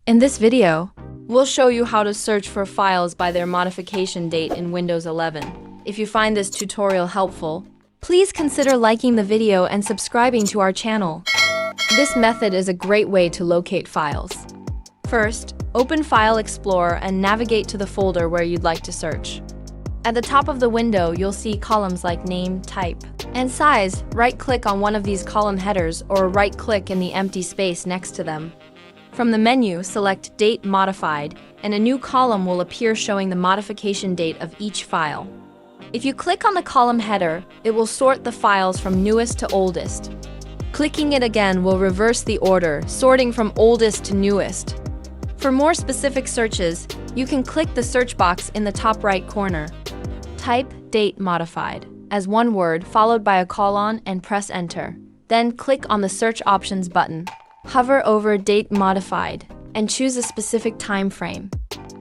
In this video, we'll show you how to search for files by their modification date in Windows 11. If you find this tutorial helpful, please consider liking the video and subscribing to our channel. This method is a great way to locate files. First, open File Explorer and navigate to the folder where you'd like to search. At the top of the window, you'll see columns like Name, Type, and Size. Right-click on one of these column headers or right-click in the empty space next to them. From the menu, select Date Modified, and a new column will appear showing the modification date of each file. If you click on the column header, it will sort the files from newest to oldest. Clicking it again will reverse the order, sorting from oldest to newest. For more specific searches, you can click the search box in the top right corner. Type Date Modified as one word followed by a colon and press Enter. Then click on the Search Options button. Hover over Date Modified and choose a specific time frame.